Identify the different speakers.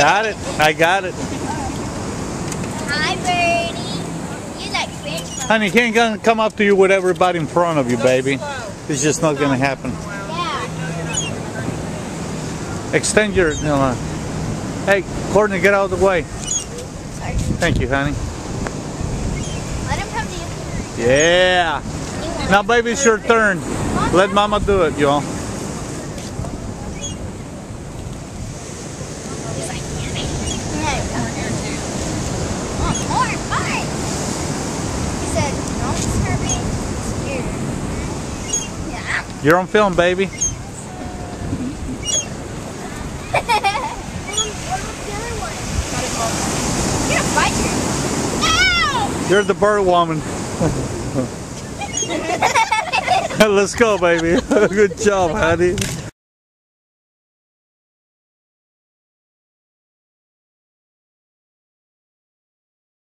Speaker 1: Got it. I got it.
Speaker 2: Hi, Birdie. You like French fries.
Speaker 1: Honey, he ain't gonna come up to you with everybody in front of you, baby. It's just not gonna happen.
Speaker 2: Yeah.
Speaker 1: Extend your. Hey, Courtney, get out of the way.
Speaker 2: Sorry.
Speaker 1: Thank you, honey.
Speaker 2: Let him come to you.
Speaker 1: Yeah. Now, baby, it's your turn. Let Mama do it, y'all. You're on film, baby. You're the bird woman. Let's go, baby. Good job, honey.